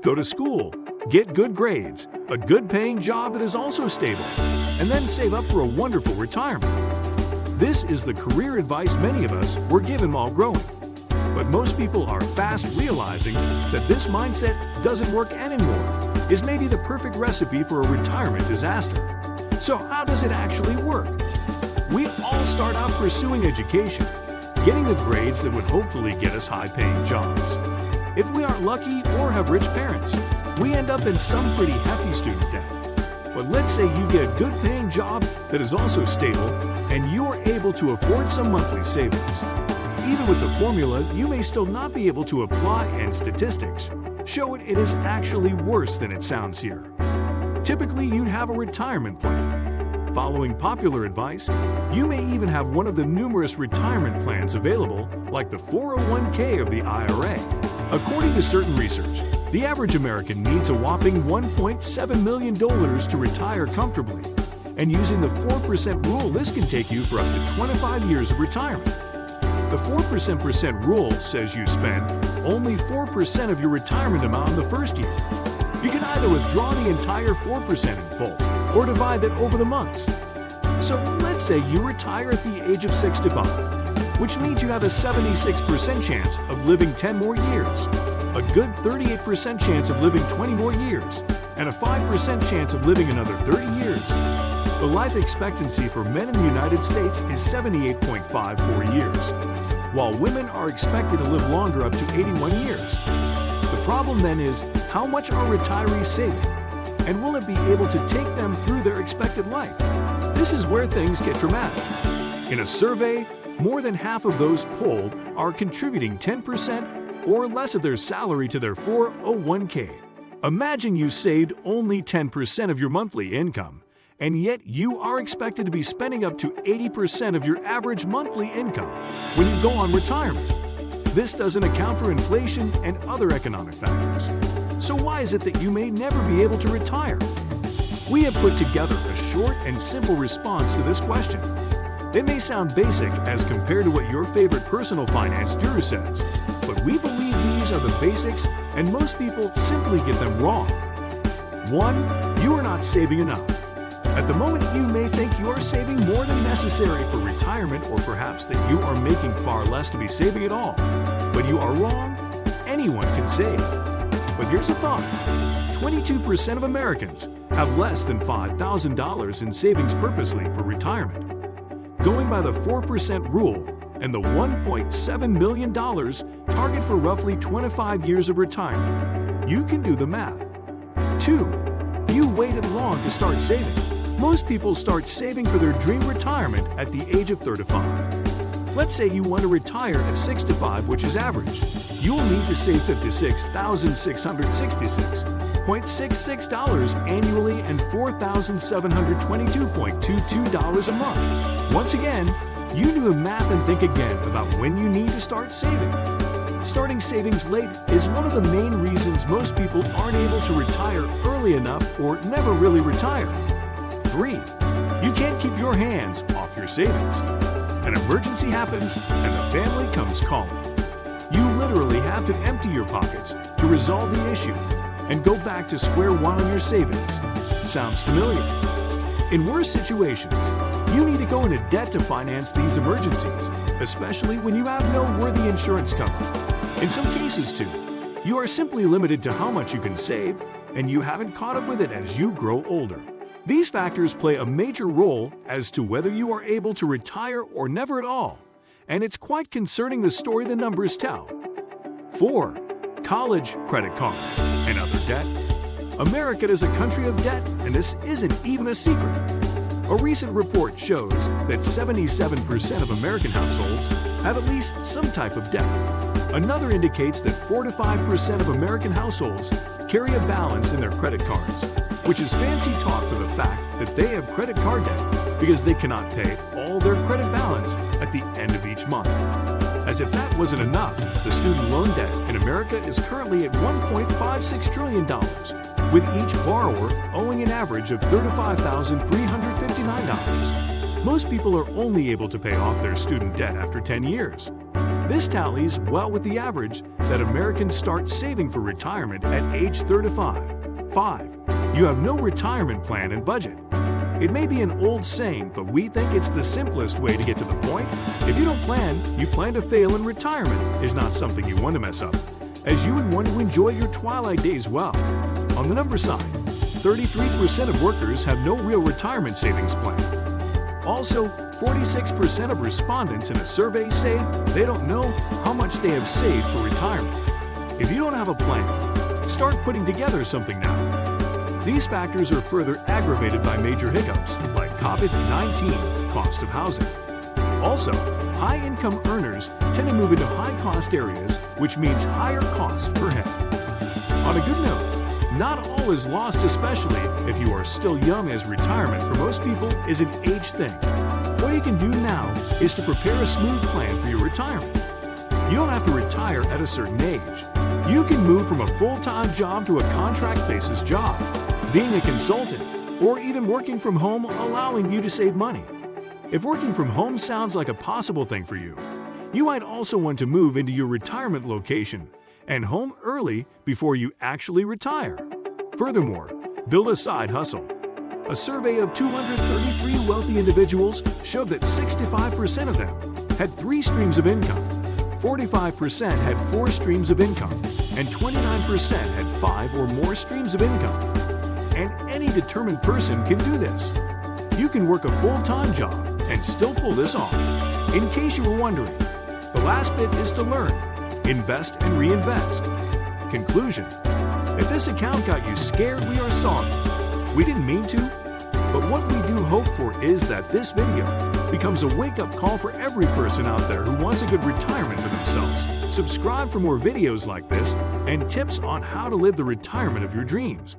Go to school, get good grades, a good-paying job that is also stable, and then save up for a wonderful retirement. This is the career advice many of us were given while growing. But most people are fast realizing that this mindset doesn't work anymore, is maybe the perfect recipe for a retirement disaster. So how does it actually work? We all start out pursuing education, getting the grades that would hopefully get us high-paying jobs. If we aren't lucky or have rich parents, we end up in some pretty hefty student debt. But let's say you get a good-paying job that is also stable and you are able to afford some monthly savings. Even with the formula, you may still not be able to apply, and statistics show it is actually worse than it sounds here. Typically, you'd have a retirement plan. Following popular advice, you may even have one of the numerous retirement plans available, like the 401k of the IRA. According to certain research, the average American needs a whopping $1.7 million to retire comfortably. And using the 4% rule, this can take you for up to 25 years of retirement. The 4% rule says you spend only 4% of your retirement amount in the first year. You can either withdraw the entire 4% in full or divide that over the months. So let's say you retire at the age of 65, which means you have a 76% chance of living 10 more years, a good 38% chance of living 20 more years, and a 5% chance of living another 30 years. The life expectancy for men in the United States is 78.54 years, while women are expected to live longer up to 81 years. The problem then is, how much are retirees saving? And will it be able to take them through their expected life? This is where things get dramatic. In a survey, more than half of those polled are contributing 10% or less of their salary to their 401k. Imagine you saved only 10% of your monthly income, and yet you are expected to be spending up to 80% of your average monthly income when you go on retirement. This doesn't account for inflation and other economic factors. So why is it that you may never be able to retire? We have put together a short and simple response to this question. It may sound basic as compared to what your favorite personal finance guru says, but we believe these are the basics and most people simply get them wrong. 1. You are not saving enough. At the moment, you may think you are saving more than necessary for retirement, or perhaps that you are making far less to be saving at all. But you are wrong. Anyone can save. But here's a thought. 22% of Americans have less than $5,000 in savings purposely for retirement. Going by the 4% rule and the $1.7 million target for roughly 25 years of retirement, you can do the math. 2. You waited long to start saving. Most people start saving for their dream retirement at the age of 35. Let's say you want to retire at 65, which is average. You will need to save $56,666.66 annually and $4,722.22 a month. Once again, you do the math and think again about when you need to start saving. Starting savings late is one of the main reasons most people aren't able to retire early enough or never really retire. 3. You can't keep your hands off your savings. An emergency happens and the family comes calling. You literally have to empty your pockets to resolve the issue and go back to square one on your savings. Sounds familiar? In worse situations, you need to go into debt to finance these emergencies, especially when you have no worthy insurance cover. In some cases, too, you are simply limited to how much you can save, and you haven't caught up with it as you grow older. These factors play a major role as to whether you are able to retire or never at all, and it's quite concerning the story the numbers tell. 4. College credit cards and other debt. America is a country of debt, and this isn't even a secret. A recent report shows that 77% of American households have at least some type of debt. Another indicates that 4 to 5% of American households carry a balance in their credit cards, which is fancy talk for the fact that they have credit card debt because they cannot pay all their credit balance at the end of each month. As if that wasn't enough, the student loan debt in America is currently at $1.56 trillion, with each borrower owing an average of $35,359. Most people are only able to pay off their student debt after 10 years. This tallies well with the average that Americans start saving for retirement at age 35. 5. You have no retirement plan and budget. It may be an old saying, but we think it's the simplest way to get to the point. If you don't plan, you plan to fail, and retirement is not something you want to mess up, as you would want to enjoy your twilight days well. On the number side, 33% of workers have no real retirement savings plan. Also, 46% of respondents in a survey say they don't know how much they have saved for retirement. If you don't have a plan, start putting together something now. These factors are further aggravated by major hiccups like COVID-19, cost of housing. Also, high-income earners tend to move into high-cost areas, which means higher cost per head. On a good note, not all is lost, especially if you are still young, as retirement for most people is an age thing. What you can do now is to prepare a smooth plan for your retirement. You don't have to retire at a certain age. You can move from a full-time job to a contract-basis job, being a consultant, or even working from home, allowing you to save money. If working from home sounds like a possible thing for you, you might also want to move into your retirement location and home early before you actually retire. Furthermore, build a side hustle. A survey of 233 wealthy individuals showed that 65% of them had 3 streams of income, 45% had 4 streams of income, and 29% had 5 or more streams of income. And any determined person can do this. You can work a full-time job and still pull this off. In case you were wondering, the last bit is to learn, invest, and reinvest. Conclusion: if this account got you scared, we are sorry. We didn't mean to, but what we do hope for is that this video becomes a wake-up call for every person out there who wants a good retirement for themselves. Subscribe for more videos like this and tips on how to live the retirement of your dreams.